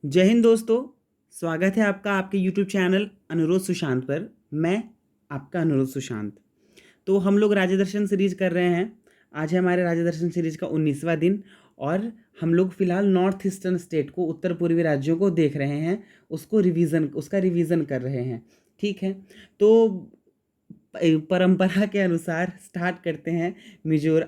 जय हिंद दोस्तों। स्वागत है आपका आपके यूट्यूब चैनल अनुरोध सुशांत पर। मैं आपका अनुरोध सुशांत। तो हम लोग राज्य दर्शन सीरीज कर रहे हैं। आज है हमारे राज्य दर्शन सीरीज का 19वां दिन और हम लोग फिलहाल नॉर्थ ईस्टर्न स्टेट को, उत्तर पूर्वी राज्यों को देख रहे हैं। उसका रिवीजन कर रहे हैं। ठीक है, तो परंपरा के अनुसार स्टार्ट करते हैं।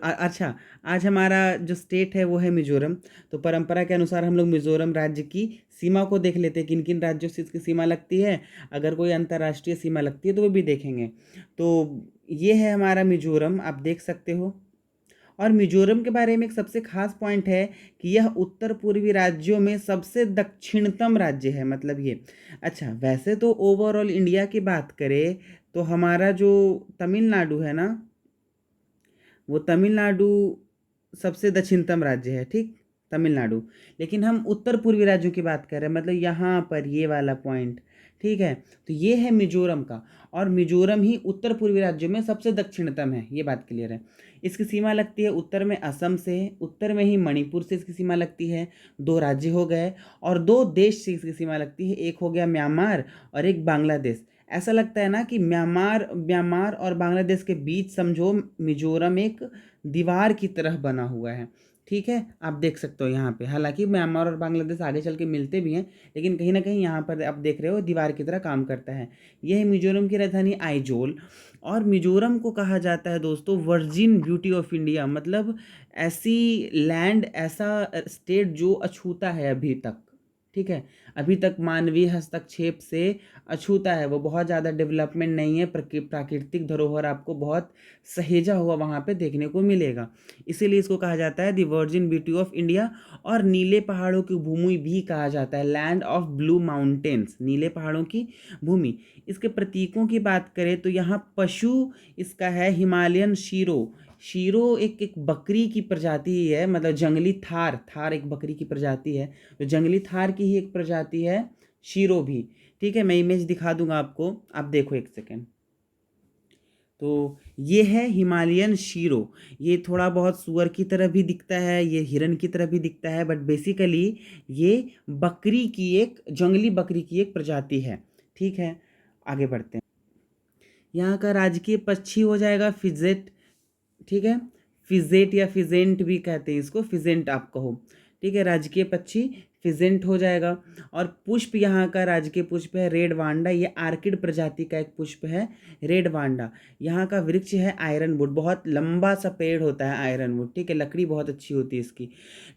अच्छा, आज हमारा जो स्टेट है वो है मिजोरम। तो परंपरा के अनुसार हम लोग मिजोरम राज्य की सीमा को देख लेते हैं, किन किन राज्यों से इसकी सीमा लगती है। अगर कोई अंतर्राष्ट्रीय सीमा लगती है तो वो भी देखेंगे। तो ये है हमारा मिजोरम, आप देख सकते हो। और मिजोरम के बारे में एक सबसे खास पॉइंट है कि यह उत्तर पूर्वी राज्यों में सबसे दक्षिणतम राज्य है, मतलब ये। अच्छा, वैसे तो ओवरऑल इंडिया की बात करें तो हमारा जो तमिलनाडु है ना, वो तमिलनाडु सबसे दक्षिणतम राज्य है, ठीक, तमिलनाडु। लेकिन हम उत्तर पूर्वी राज्यों की बात कर रहे हैं, मतलब यहाँ पर ये वाला पॉइंट। ठीक है, तो ये है मिजोरम का। और मिजोरम ही उत्तर पूर्वी राज्यों में सबसे दक्षिणतम है, ये बात क्लियर है। इसकी सीमा लगती है उत्तर में असम से, उत्तर में ही मणिपुर से इसकी सीमा लगती है। दो राज्य हो गए। और दो देश से इसकी सीमा लगती है, एक हो गया म्यांमार और एक बांग्लादेश। ऐसा लगता है ना कि म्यांमार म्यांमार और बांग्लादेश के बीच समझो मिजोरम एक दीवार की तरह बना हुआ है। ठीक है, आप देख सकते हो यहाँ पे। हालांकि म्यांमार और बांग्लादेश आगे चल के मिलते भी हैं, लेकिन कहीं ना कहीं यहाँ पर आप देख रहे हो दीवार की तरह काम करता है। यह है मिजोरम की राजधानी आइजोल। और मिजोरम को कहा जाता है दोस्तों वर्जिन ब्यूटी ऑफ इंडिया, मतलब ऐसी लैंड, ऐसा स्टेट जो अछूता है अभी तक। ठीक है, अभी तक मानवीय हस्तक्षेप से अछूता है वो। बहुत ज़्यादा डेवलपमेंट नहीं है। प्राकृतिक धरोहर आपको बहुत सहेजा हुआ वहाँ पे देखने को मिलेगा। इसीलिए इसको कहा जाता है the virgin beauty of India. और नीले पहाड़ों की भूमि भी कहा जाता है, लैंड ऑफ ब्लू माउंटेन्स, नीले पहाड़ों की भूमि। इसके प्रतीकों की बात करें तो यहाँ पशु इसका है हिमालयन शीरो। शीरो एक बकरी की प्रजाति है, मतलब जंगली थार, थार एक बकरी की प्रजाति है। तो जंगली थार की ही एक प्रजाति है शीरो भी। ठीक है, मैं इमेज दिखा दूंगा आपको, आप देखो एक सेकेंड। तो ये है हिमालयन शीरो। ये थोड़ा बहुत सुअर की तरह भी दिखता है, ये हिरन की तरह भी दिखता है, बट बेसिकली ये बकरी की एक, जंगली बकरी की एक प्रजाति है। ठीक है, आगे बढ़ते हैं। यहाँ का राजकीय पक्षी हो जाएगा फिजेट। ठीक है, फिजेट या फिजेंट भी कहते हैं इसको, फिजेंट आप कहो। ठीक है, राजकीय पक्षी फिजेंट हो जाएगा। और पुष्प यहाँ का राजकीय पुष्प है रेड वांडा। ये आर्किड प्रजाति का एक पुष्प है, रेड वांडा। यहाँ का वृक्ष है आयरन वुड, बहुत लंबा सा पेड़ होता है आयरन वुड। ठीक है, लकड़ी बहुत अच्छी होती है इसकी।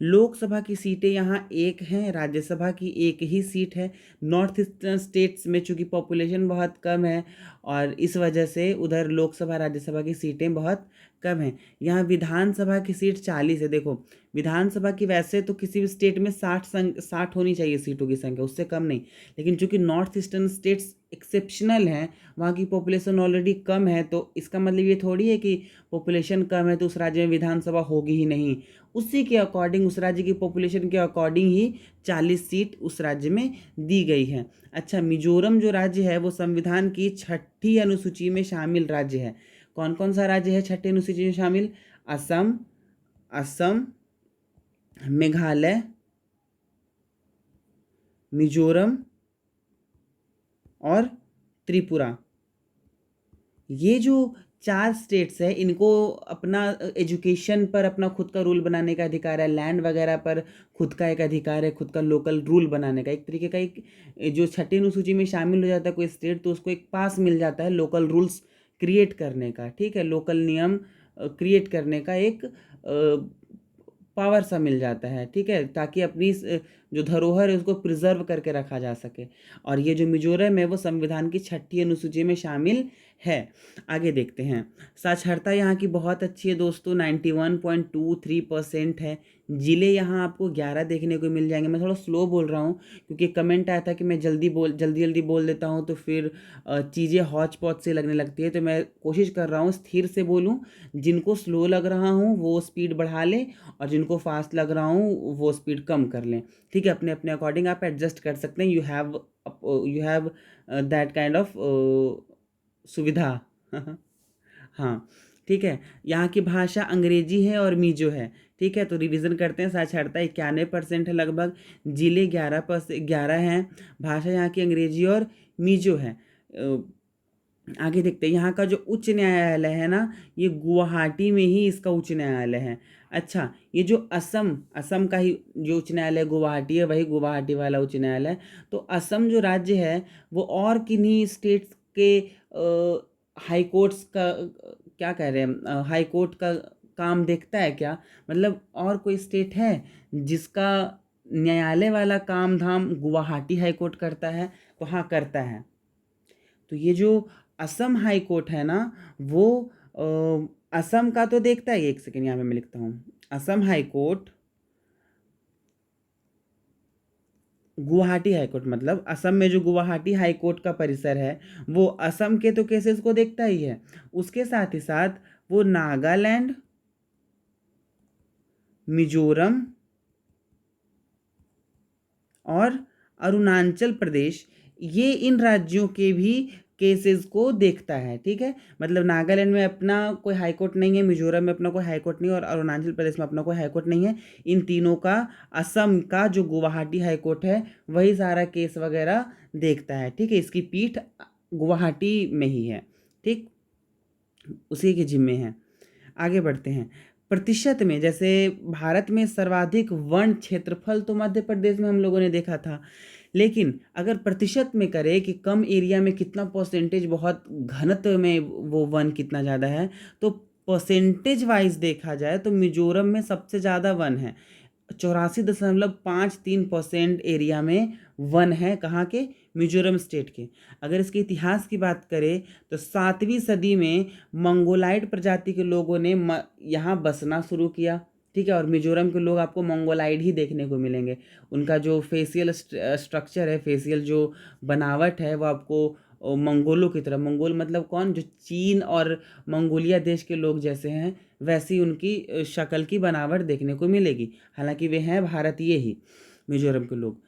लोकसभा की सीटें यहाँ एक हैं, राज्यसभा की एक ही सीट है। नॉर्थ ईस्टर्न स्टेट्स में चूँकि पॉपुलेशन बहुत कम है और इस वजह से उधर लोकसभा राज्यसभा की सीटें बहुत कम हैं। यहाँ विधानसभा की सीट 40 है। देखो, विधानसभा की वैसे तो किसी भी स्टेट में 60 होनी चाहिए सीटों की संख्या, उससे कम नहीं। लेकिन चूंकि नॉर्थ ईस्टर्न स्टेट्स एक्सेप्शनल हैं, वहाँ की पॉपुलेशन ऑलरेडी कम है, तो इसका मतलब ये थोड़ी है कि पॉपुलेशन कम है तो उस राज्य में विधानसभा होगी ही नहीं। उसी के अकॉर्डिंग, उस राज्य की पॉपुलेशन के अकॉर्डिंग ही 40 सीट उस राज्य में दी गई है। अच्छा, मिजोरम जो राज्य है वो संविधान की 6ठी अनुसूची में शामिल राज्य है। कौन कौन सा राज्य है 6ठी अनुसूची में शामिल? असम, असम, मेघालय, मिजोरम और त्रिपुरा। ये जो 4 स्टेट्स है, इनको अपना एजुकेशन पर अपना खुद का रूल बनाने का अधिकार है, लैंड वगैरह पर खुद का एक अधिकार है, खुद का लोकल रूल बनाने का। एक तरीके का एक, जो 6ठी अनुसूची में शामिल हो जाता है कोई स्टेट तो उसको एक पास मिल जाता है लोकल रूल्स क्रिएट करने का। ठीक है, लोकल नियम क्रिएट करने का एक पावर सा मिल जाता है। ठीक है, ताकि अपनी जो धरोहर है उसको प्रिजर्व करके रखा जा सके। और ये जो मिजोरम है वो संविधान की 6ठी अनुसूची में शामिल है। आगे देखते हैं। साक्षरता यहाँ की बहुत अच्छी है दोस्तों, 91.23% है। जिले यहाँ आपको 11 देखने को मिल जाएंगे। मैं थोड़ा स्लो बोल रहा हूँ क्योंकि कमेंट आया था कि मैं जल्दी जल्दी बोल देता हूँ तो फिर चीज़ें हौच पौच से लगने लगती है। तो मैं कोशिश कर रहा हूँ स्थिर से बोलूँ। जिनको स्लो लग रहा हूँ वो स्पीड बढ़ा लें और जिनको फास्ट लग रहा हूँ वो स्पीड कम कर लें। ठीक है, अपने अपने अकॉर्डिंग आप एडजस्ट कर सकते हैं। You have that kind of सुविधा। हाँ, ठीक है। यहाँ की भाषा अंग्रेजी है और मीजो है। ठीक है, तो रिवीजन करते हैं। साक्षरता 91% है लगभग। जिले 11 हैं। भाषा यहाँ की अंग्रेजी और मिजो है। आगे देखते हैं, यहाँ का जो उच्च न्यायालय है ना, ये गुवाहाटी में ही इसका उच्च न्यायालय है। अच्छा, ये जो असम असम का ही जो उच्च न्यायालय गुवाहाटी है, वही गुवाहाटी वाला उच्च न्यायालय। तो असम जो राज्य है वो और किन्हीं स्टेट्स के हाई कोर्ट्स का क्या कह रहे हैं, हाई कोर्ट का काम देखता है क्या? मतलब और कोई स्टेट है जिसका न्यायालय वाला काम धाम गुवाहाटी हाई कोर्ट करता है? तो हाँ, करता है। तो ये जो असम हाई कोर्ट है ना, वो असम का तो देखता है। एक सेकेंड, यहाँ पे मैं लिखता हूँ। Assam high court, Guwahati high court, मतलब असम में जो गुवाहाटी हाई कोर्ट का परिसर है वो असम के तो केसेस को देखता ही है, उसके साथ ही साथ वो नागालैंड, मिजोरम और अरुणाचल प्रदेश, ये इन राज्यों के भी केसेस को देखता है। ठीक है, मतलब नागालैंड में अपना कोई हाई कोर्ट नहीं है, मिजोरम में अपना कोई हाई कोर्ट नहीं है और अरुणाचल प्रदेश में अपना कोई हाई कोर्ट नहीं है। इन तीनों का असम का जो गुवाहाटी हाई कोर्ट है वही सारा केस वगैरह देखता है। ठीक है, इसकी पीठ गुवाहाटी में ही है। ठीक, उसी के जिम्मे है। आगे बढ़ते हैं। प्रतिशत में, जैसे भारत में सर्वाधिक वन क्षेत्रफल तो मध्य प्रदेश में हम लोगों ने देखा था, लेकिन अगर प्रतिशत में करें कि कम एरिया में कितना परसेंटेज, बहुत घनत्व में वो वन कितना ज़्यादा है, तो परसेंटेज वाइज देखा जाए तो मिजोरम में सबसे ज़्यादा वन है। 84.53% एरिया में वन है। कहाँ के? मिजोरम स्टेट के। अगर इसके इतिहास की बात करें तो 7वीं सदी में मंगोलाइड प्रजाति के लोगों ने यहाँ बसना शुरू किया। ठीक है, और मिजोरम के लोग आपको मंगोलाइड ही देखने को मिलेंगे। उनका जो फेशियल स्ट्रक्चर है, फेशियल जो बनावट है, वो आपको मंगोलों की तरह, मंगोल मतलब कौन? जो चीन और मंगोलिया देश के लोग जैसे हैं, वैसी उनकी शक्ल की बनावट देखने को मिलेगी। हालांकि वे हैं भारतीय ही, मिजोरम के लोग।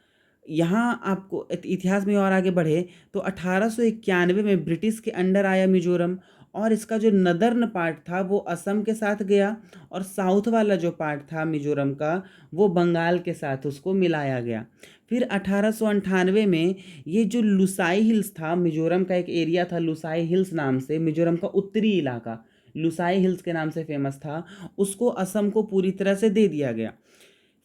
यहाँ आपको इतिहास में और आगे बढ़े तो 1891 में ब्रिटिश के अंडर आया मिजोरम, और इसका जो नदर्न पार्ट था वो असम के साथ गया, और साउथ वाला जो पार्ट था मिजोरम का वो बंगाल के साथ उसको मिलाया गया। फिर 1898 में ये जो लुसाई हिल्स था, मिजोरम का एक एरिया था लुसाई हिल्स नाम से, मिजोरम का उत्तरी इलाका लुसाई हिल्स के नाम से फेमस था, उसको असम को पूरी तरह से दे दिया गया।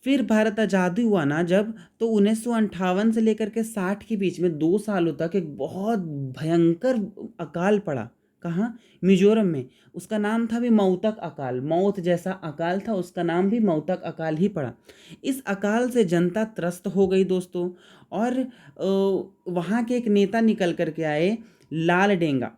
फिर भारत आज़ादी हुआ ना जब, तो 1958 से लेकर के 60 के बीच में 2 सालों तक एक बहुत भयंकर अकाल पड़ा। कहाँ? मिजोरम में। उसका नाम था भी मौतक अकाल, मौत जैसा अकाल था, उसका नाम भी मौतक अकाल ही पड़ा। इस अकाल से जनता त्रस्त हो गई दोस्तों, और वहाँ के एक नेता निकल करके आए, लाल डेंगा,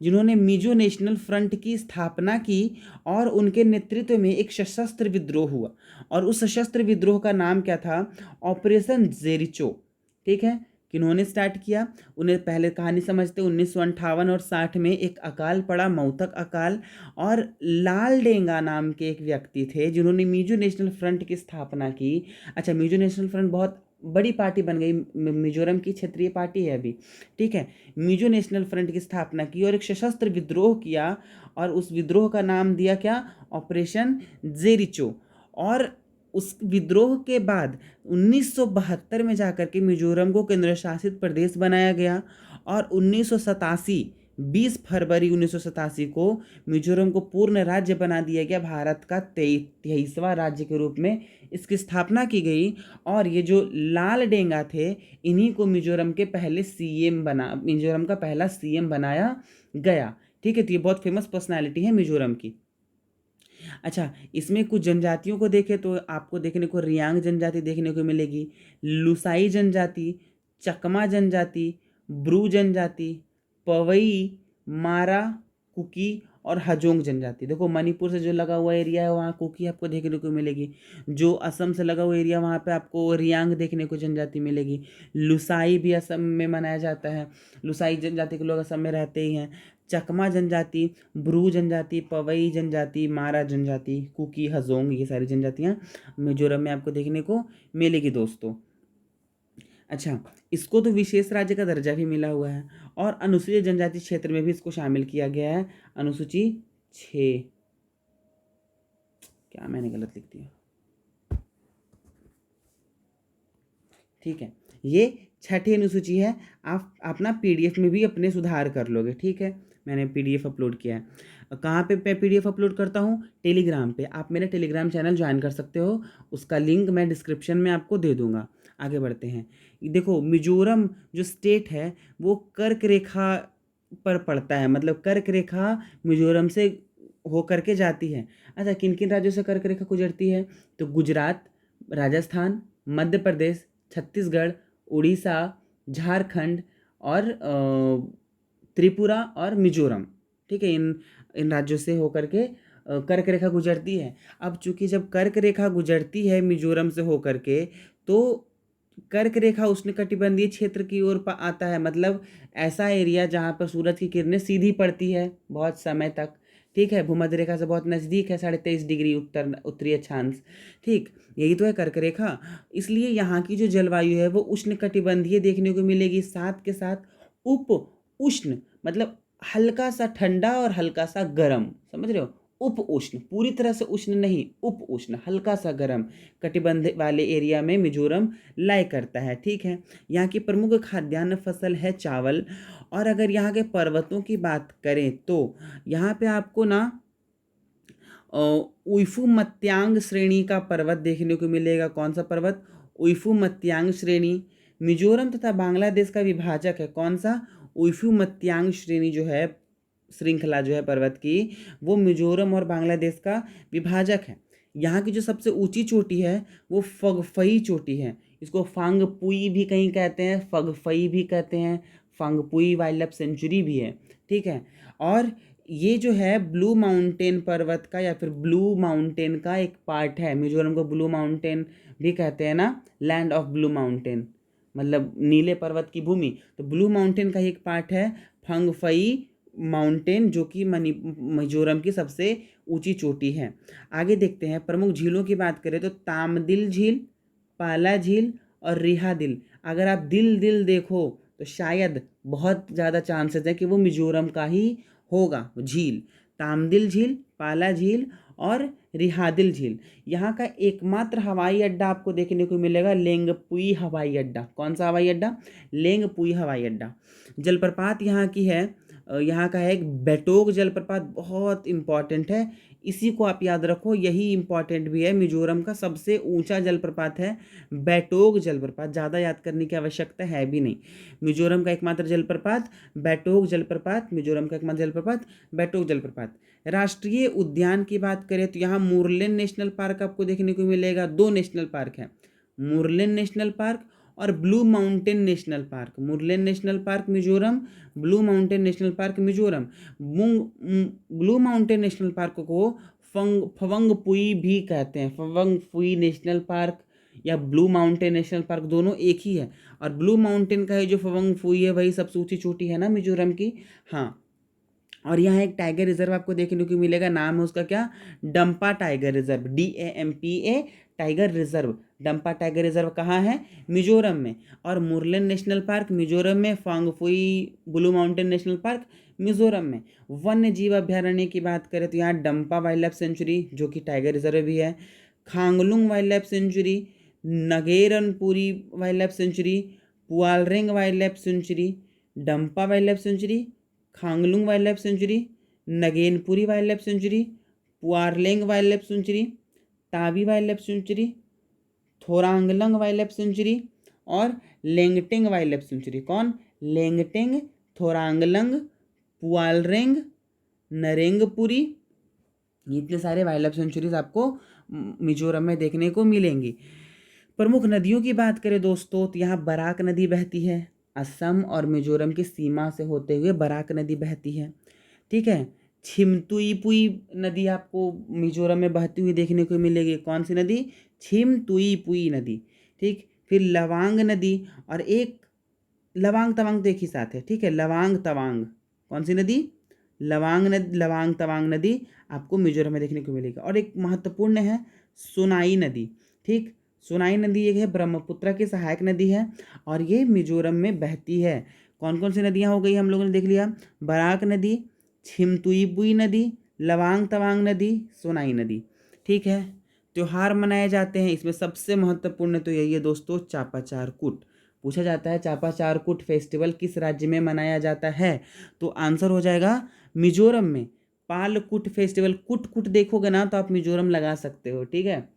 जिन्होंने मिजो नेशनल फ्रंट की स्थापना की, और उनके नेतृत्व में एक सशस्त्र विद्रोह हुआ, और उस सशस्त्र विद्रोह का नाम क्या था? ऑपरेशन जेरिचो। ठीक है, किन्होंने स्टार्ट किया? उन्हें पहले कहानी समझते। 1958 और 60 में एक अकाल पड़ा, मौतक अकाल, और लाल डेंगा नाम के एक व्यक्ति थे जिन्होंने मिजो नेशनल फ्रंट की स्थापना की। अच्छा, मिजो नेशनल फ्रंट बहुत बड़ी पार्टी बन गई, मिजोरम की क्षेत्रीय पार्टी है अभी। ठीक है, मिजो नेशनल फ्रंट की स्थापना की और एक सशस्त्र विद्रोह किया, और उस विद्रोह का नाम दिया क्या? ऑपरेशन जेरिचो। और उस विद्रोह के बाद 1972 में जाकर के मिजोरम को केंद्र शासित प्रदेश बनाया गया, और 20 फरवरी 1987 को मिजोरम को पूर्ण राज्य बना दिया गया, भारत का 23वां राज्य के रूप में इसकी स्थापना की गई। और ये जो लाल डेंगा थे, इन्हीं को मिजोरम के पहले सीएम बना, मिजोरम का पहला सीएम बनाया गया। ठीक है, तो ये बहुत फेमस पर्सनालिटी है मिजोरम की। अच्छा, इसमें कुछ जनजातियों को देखें तो आपको देखने को रियांग जनजाति देखने को मिलेगी, लुसाई जनजाति, चकमा जनजाति, ब्रू जनजाति, पवई, मारा, कुकी और हजोंग जनजाति। देखो, मणिपुर से जो लगा हुआ एरिया है वहाँ कुकी आपको देखने को मिलेगी। जो असम से लगा हुआ एरिया वहाँ पे आपको रियांग देखने को जनजाति मिलेगी। लुसाई भी असम में मनाया जाता है, लुसाई जनजाति के लोग असम में रहते ही हैं। चकमा जनजाति, ब्रू जनजाति, पवई जनजाति, मारा जनजाति, कुकी, हजोंग, ये सारी जनजातियाँ मिजोरम में आपको देखने को मिलेगी दोस्तों। अच्छा, इसको तो विशेष राज्य का दर्जा भी मिला हुआ है, और अनुसूचित जनजाति क्षेत्र में भी इसको शामिल किया गया है। अनुसूची 6, क्या मैंने गलत लिख दिया? ठीक है, ये छठी अनुसूची है। आप अपना पीडीएफ में भी अपने सुधार कर लोगे, ठीक है। मैंने पीडीएफ अपलोड किया है। कहाँ पे मैं पीडीएफ अपलोड करता हूँ? टेलीग्राम पे। आप मेरा टेलीग्राम चैनल ज्वाइन कर सकते हो, उसका लिंक मैं डिस्क्रिप्शन में आपको दे दूँगा। आगे बढ़ते हैं। देखो, मिजोरम जो स्टेट है वो कर्क रेखा पर पड़ता है, मतलब कर्क रेखा मिजोरम से होकर के जाती है। अच्छा, किन किन राज्यों से कर्क रेखा गुजरती है? तो गुजरात, राजस्थान, मध्य प्रदेश, छत्तीसगढ़, उड़ीसा, झारखंड और त्रिपुरा और मिजोरम, ठीक है। इन इन राज्यों से होकर के कर्क रेखा गुजरती है। अब चूंकि जब कर्क रेखा गुजरती है मिजोरम से होकर के, तो कर्क रेखा उष्णकटिबंधीय क्षेत्र की ओर आता है, मतलब ऐसा एरिया जहाँ पर सूरज की किरणें सीधी पड़ती है बहुत समय तक, ठीक है। भूमध्य रेखा से बहुत नज़दीक है, 23.5 डिग्री उत्तरी अक्षांश, ठीक। यही तो है कर्क रेखा। इसलिए यहाँ की जो जलवायु है वो उष्णकटिबंधीय देखने को मिलेगी, साथ के साथ उप उष्ण, मतलब हल्का सा ठंडा और हल्का सा गर्म, समझ रहे हो। उप उष्ण, पूरी तरह से उष्ण नहीं, उप उष्ण, हल्का सा गर्म कटिबंध वाले एरिया में मिजोरम लाई करता है, ठीक है। यहाँ की प्रमुख खाद्यान्न फसल है चावल। और अगर यहाँ के पर्वतों की बात करें तो यहाँ पे आपको ना उइफू मत्यांग श्रेणी का पर्वत देखने को मिलेगा। कौन सा पर्वत? उइफू मत्यांग श्रेणी। मिजोरम तथा बांग्लादेश का विभाजक है। कौन सा? उइफू मत्यांग श्रेणी जो है, श्रृंखला जो है पर्वत की, वो मिजोरम और बांग्लादेश का विभाजक है। यहाँ की जो सबसे ऊंची चोटी है वो फगफई चोटी है। इसको फांगपुई भी कहीं कहते हैं, फगफई भी कहते हैं, फांगपुई वाइल्ड लाइफ सेंचुरी भी है, ठीक है। और ये जो है ब्लू माउंटेन पर्वत का या फिर ब्लू माउंटेन का एक पार्ट है। मिजोरम को ब्लू माउंटेन भी कहते हैं ना, लैंड ऑफ ब्लू माउंटेन, मतलब नीले पर्वत की भूमि। तो ब्लू माउंटेन का एक पार्ट है फंगफई माउंटेन, जो कि मिजोरम की सबसे ऊंची चोटी है। आगे देखते हैं, प्रमुख झीलों की बात करें तो तामदिल झील, पाला झील और रिहादिल। अगर आप दिल दिल देखो तो शायद बहुत ज़्यादा चांसेस है कि वो मिजोरम का ही होगा झील। तामदिल झील, पाला झील और रिहादिल झील। यहाँ का एकमात्र हवाई अड्डा आपको देखने को मिलेगा लेंगपुई हवाई अड्डा। कौन सा हवाई अड्डा? लेंगपुई हवाई अड्डा। जलप्रपात यहाँ की है, यहाँ का है एक बेटोग जलप्रपात, बहुत इंपॉर्टेंट है, इसी को आप याद रखो, यही इंपॉर्टेंट भी है। मिजोरम का सबसे ऊंचा जलप्रपात है बेटोग जलप्रपात, ज़्यादा याद करने की आवश्यकता है भी नहीं। मिजोरम का एकमात्र जलप्रपात बेटोग जलप्रपात, मिजोरम का एकमात्र जलप्रपात बेटोग जलप्रपात। राष्ट्रीय उद्यान की बात करें तो यहाँ मुरलेन नेशनल पार्क आपको देखने को मिलेगा। 2 नेशनल पार्क हैं, मुरलेन नेशनल पार्क और blue mountain national park. Murlen national park Mizoram, blue mountain national park Mizoram. Blue mountain national park को फवंगपुई भी कहते हैं। फवंगपुई नेशनल पार्क या ब्लू माउंटेन नेशनल पार्क दोनों एक ही है। और ब्लू माउंटेन का है जो फवंगपुई है, वही सबसे ऊंची चोटी है ना मिजोरम की, हाँ। और यहाँ एक टाइगर रिजर्व आपको देखने को मिलेगा, नाम है उसका क्या? Dampa tiger reserve, DAMPA tiger reserve. Dampa tiger reserve कहाँ है? मिजोरम में। और मुरलेन नेशनल पार्क मिजोरम में, Phawngpui blue mountain national park Mizoram में। वन्य जीव अभ्यारण्य की बात करें तो यहाँ डंपा वाइल्ड लाइफ सेंचुरी जो कि टाइगर रिजर्व भी है, Khanglung wildlife sanctuary, Ngerenpuri wildlife sanctuary, Pualreng wildlife sanctuary, Dampa wildlife sanctuary, Khanglung wildlife sanctuary, Ngenpuri wildlife sanctuary, Puarleng wildlife sanctuary, Tabi wildlife sanctuary, Thorangtlang wildlife sanctuary और Lengteng wildlife century. कौन? लेंगटिंग, थोरांगलंग, पुआलरेंग, नरेंगपुरी, इतने सारे wild life sanctuaries आपको मिजोरम में देखने को मिलेंगी। प्रमुख नदियों की बात करें दोस्तों तो यहाँ बराक नदी बहती है, असम और मिजोरम की सीमा से होते हुए बराक नदी बहती है, ठीक है। छिमतुईपुई नदी आपको मिजोरम में बहती हुई देखने को मिलेगी। कौन सी नदी? छिमतुईपुई नदी, ठीक। फिर लवांग नदी और एक लवांग तवांग तो एक ही साथ है, ठीक है। लवांग तवांग, कौन सी नदी? लवांग नदी, लवांग तवांग नदी आपको मिजोरम में देखने को मिलेगी। और एक महत्वपूर्ण है सोनाई नदी, ठीक। सोनाई नदी एक है ब्रह्मपुत्र की सहायक नदी है और ये मिजोरम में बहती है। कौन कौन सी नदियाँ हो गई हम लोगों ने देख लिया? बराक नदी, छिमतुईपुई नदी, लवांग तवांग नदी, सोनाई नदी, ठीक है। त्योहार मनाए जाते हैं। इसमें सबसे महत्वपूर्ण तो यही है दोस्तों, चापाचारकूट। पूछा जाता है चापाचारकूट फेस्टिवल किस राज्य में मनाया जाता है, तो आंसर हो जाएगा मिजोरम में। पालकुट फेस्टिवल, कुट कुट देखोगे ना तो आप मिजोरम लगा सकते हो, ठीक है।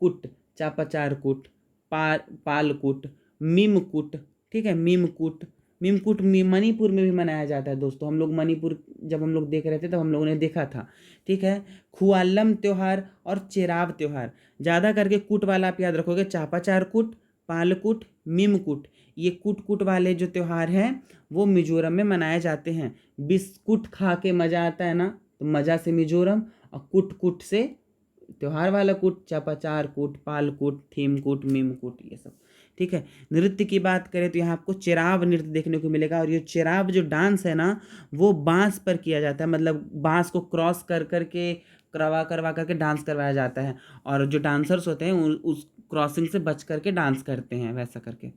कुट, चापाचारकूट, पालकुट, मीमकुट, ठीक है, मीमकुट। मीमकुट मणिपुर में भी मनाया जाता है दोस्तों। हम लोग मणिपुर जब हम लोग देख रहे थे तब हम लोगों ने देखा था, ठीक है। खुआलम त्योहार और चेराव त्योहार, ज़्यादा करके कूट वाला आप याद रखोगे, चापाचारकूट, पालकुट, मीमकुट, ये कूट कूट वाले जो त्योहार हैं वो मिजोरम में मनाए जाते हैं। बिस्कुट खा के मज़ा आता है ना, तो मज़ा से मिजोरम, और कुट कुट से त्योहार वाला कूट, चापाचारकूट, पालकुट, थीमकुट, मीमकुट, ये सब, ठीक है। नृत्य की बात करें तो यहाँ आपको चेराव नृत्य देखने को मिलेगा। और ये चेराव जो डांस है ना, वो बांस पर किया जाता है, मतलब बांस को क्रॉस कर करके करवा करवा करके डांस करवाया जाता है। और जो डांसर्स होते हैं उस क्रॉसिंग से बच करके डांस करते हैं, वैसा करके,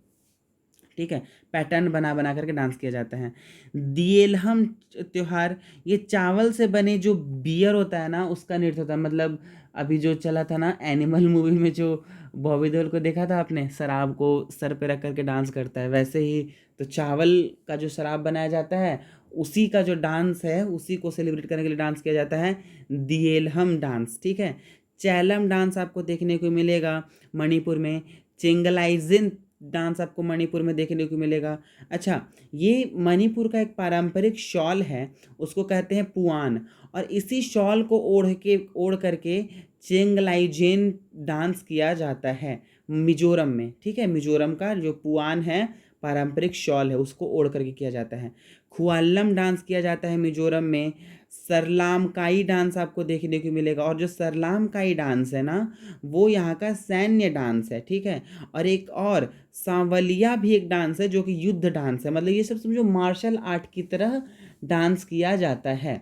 ठीक है। पैटर्न बना बना करके डांस किया जाता है। दिएलहम त्योहार, ये चावल से बने जो बियर होता है ना उसका नृत्य होता है। मतलब अभी जो चला था ना एनिमल मूवी में, जो बॉबी देओल को देखा था आपने, शराब को सर पे रख करके डांस करता है, वैसे ही तो चावल का जो शराब बनाया जाता है उसी का जो डांस है उसी को सेलिब्रेट करने के लिए डांस किया जाता है, दिएलहम डांस, ठीक है। चैलम डांस आपको देखने को मिलेगा मणिपुर में। चेंगलाइजिन डांस आपको मणिपुर में देखने को मिलेगा। अच्छा, ये मणिपुर का एक पारंपरिक शॉल है, उसको कहते हैं पुआन। और इसी शॉल को ओढ़ करके चेंगलाइजेन डांस किया जाता है मिजोरम में, ठीक है। मिजोरम का जो पुआन है, पारंपरिक शॉल है, उसको ओढ़ करके किया जाता है। खुआलम डांस किया जाता है मिजोरम में। सरलामकाई डांस आपको देखने को मिलेगा। और जो सरलामकाई डांस है ना, वो यहाँ का सैन्य डांस है, ठीक है। और एक और सांवलिया भी एक डांस है जो कि युद्ध डांस है। मतलब ये सब समझो मार्शल आर्ट की तरह डांस किया जाता है,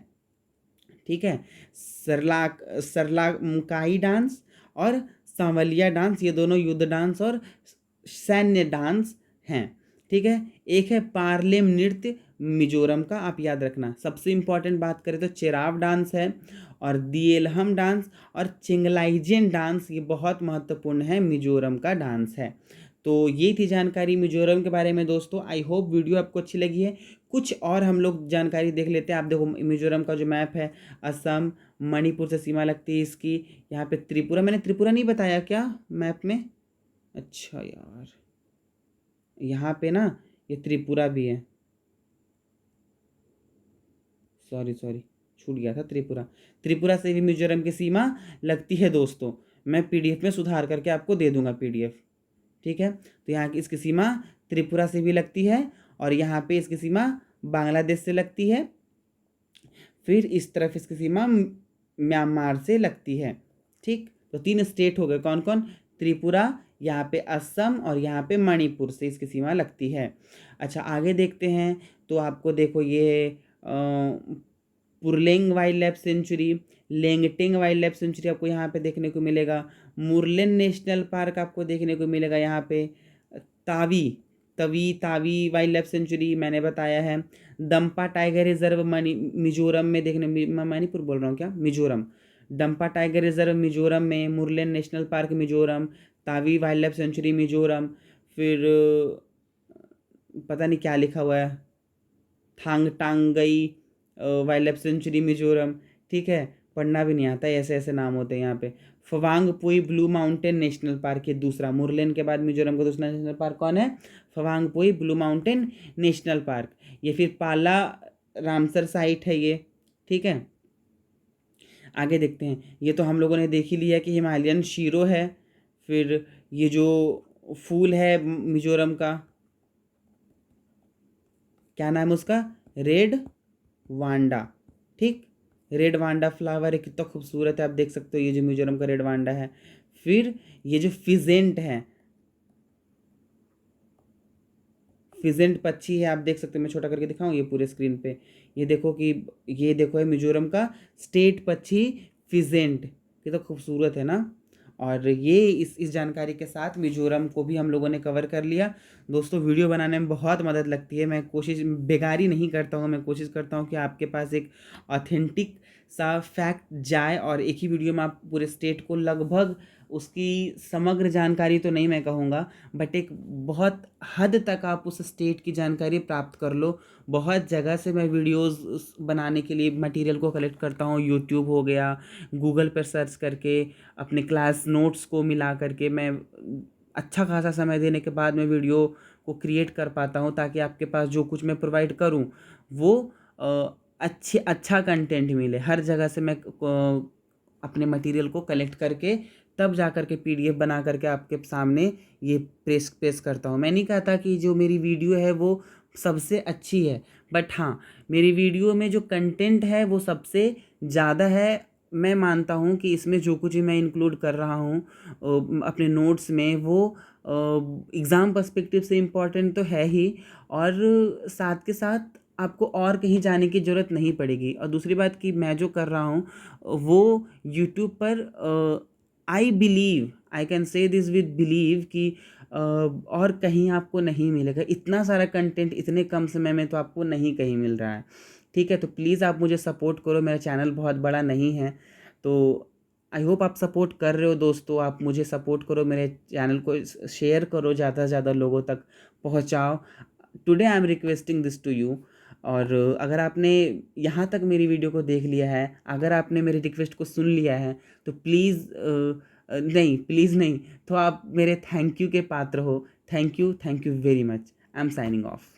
ठीक है। सरलामकाई डांस और सांवलिया डांस, ये दोनों युद्ध डांस और सैन्य डांस हैं, ठीक है। एक है पार्लेम नृत्य मिजोरम का, आप याद रखना। सबसे इम्पोर्टेंट बात करें तो चेराव डांस है, और दिएलहम डांस और चिंगलाइजेन डांस, ये बहुत महत्वपूर्ण है, मिजोरम का डांस है। तो ये थी जानकारी मिजोरम के बारे में दोस्तों। आई होप वीडियो आपको अच्छी लगी है। कुछ और हम लोग जानकारी देख लेते हैं। आप देखो मिजोरम का जो मैप है, असम, मणिपुर से सीमा लगती है इसकी। यहाँ पे त्रिपुरा, मैंने त्रिपुरा नहीं बताया क्या मैप में? अच्छा यार, यहाँ पे ना ये त्रिपुरा भी है, सॉरी सॉरी, छूट गया था त्रिपुरा। त्रिपुरा से भी मिजोरम की सीमा लगती है दोस्तों। मैं पीडीएफ में सुधार करके आपको दे दूंगा पीडीएफ, ठीक है। तो यहाँ की इसकी सीमा त्रिपुरा से भी लगती है, और यहाँ पे इसकी सीमा बांग्लादेश से लगती है। फिर इस तरफ इसकी सीमा म्यांमार से लगती है, ठीक। तो 3 स्टेट हो गए, कौन कौन? त्रिपुरा, यहाँ पे असम, और यहाँ पे मणिपुर से इसकी सीमा लगती है। अच्छा, आगे देखते हैं। तो आपको देखो ये Purleng wildlife sanctuary, Lengteng wildlife sanctuary आपको यहाँ पे देखने को मिलेगा। मुरलेन नेशनल पार्क आपको देखने को मिलेगा यहाँ पे। Tawi Tawi wild life sanctuary मैंने बताया है। दम्पा टाइगर रिजर्व मिजोरम में देखने, मणिपुर बोल रहा हूँ क्या, मिजोरम। डम्पा टाइगर रिजर्व मिजोरम में, Murlen national park Mizoram, Tawi wild life sanctuary Mizoram. फिर पता नहीं क्या लिखा हुआ है, थांगटांगई वाइल्ड लाइफ सेंचुरी मिजोरम, ठीक है। पढ़ना भी नहीं आता, ऐसे ऐसे नाम होते हैं यहाँ पे। फवांगपुई ब्लू माउंटेन नेशनल पार्क, ये दूसरा, मुरलेन के बाद मिजोरम का दूसरा नेशनल पार्क कौन है? फवांगपुई ब्लू माउंटेन नेशनल पार्क। ये फिर पाला रामसर साइट है ये, ठीक है। आगे देखते हैं। ये तो हम लोगों ने देख ही लिया कि हिमालयन शीरो है। फिर ये जो फूल है मिजोरम का, क्या नाम है उसका? रेड वांडा, ठीक। रेड वांडा फ्लावर है, कितना खूबसूरत है, आप देख सकते हो, ये जो मिजोरम का रेड वांडा है। फिर ये जो फिजेंट है, फिजेंट पक्षी है, आप देख सकते हो। मैं छोटा करके दिखाऊं ये पूरे स्क्रीन पे, ये देखो कि ये देखो है मिजोरम का स्टेट पक्षी फिजेंट, कितना खूबसूरत है ना। और ये इस जानकारी के साथ मिजोरम को भी हम लोगों ने कवर कर लिया दोस्तों। वीडियो बनाने में बहुत मदद लगती है, मैं कोशिश बेगारी नहीं करता हूँ, मैं कोशिश करता हूँ कि आपके पास एक ऑथेंटिक सा फैक्ट जाए, और एक ही वीडियो में आप पूरे स्टेट को लगभग उसकी समग्र जानकारी तो नहीं मैं कहूँगा, बट एक बहुत हद तक आप उस स्टेट की जानकारी प्राप्त कर लो। बहुत जगह से मैं वीडियोस बनाने के लिए मटेरियल को कलेक्ट करता हूँ। यूट्यूब हो गया, गूगल पर सर्च करके, अपने क्लास नोट्स को मिला करके मैं अच्छा खासा समय देने के बाद मैं वीडियो को क्रिएट कर पाता हूँ, ताकि आपके पास जो कुछ मैं प्रोवाइड करूँ वो अच्छा कंटेंट मिले। हर जगह से मैं अपने मटेरियल को कलेक्ट करके तब जा कर के पीडीएफ बना करके आपके सामने ये पेश करता हूँ। मैं नहीं कहता कि जो मेरी वीडियो है वो सबसे अच्छी है, बट हाँ, मेरी वीडियो में जो कंटेंट है वो सबसे ज़्यादा है। मैं मानता हूँ कि इसमें जो कुछ भी मैं इंक्लूड कर रहा हूँ अपने नोट्स में, वो एग्ज़ाम पर्सपेक्टिव से इम्पॉर्टेंट तो है ही, और साथ के साथ आपको और कहीं जाने की ज़रूरत नहीं पड़ेगी। और दूसरी बात कि मैं जो कर रहा हूँ वो यूट्यूब पर I believe, I can say this with believe कि और कहीं आपको नहीं मिलेगा। इतना सारा कंटेंट इतने कम समय में तो आपको नहीं कहीं मिल रहा है। ठीक है, तो प्लीज़ आप मुझे सपोर्ट करो। मेरा चैनल बहुत बड़ा नहीं है, तो आई होप आप सपोर्ट कर रहे हो दोस्तों। आप मुझे सपोर्ट करो, मेरे चैनल को शेयर करो, ज़्यादा से ज़्यादा लोगों तक पहुँचाओ। Today I am requesting this to you. और अगर आपने यहाँ तक मेरी वीडियो को देख लिया है, अगर आपने मेरी रिक्वेस्ट को सुन लिया है, तो प्लीज़ नहीं, प्लीज़ नहीं, तो आप मेरे थैंक यू के पात्र हो। Thank you very much. I am signing off.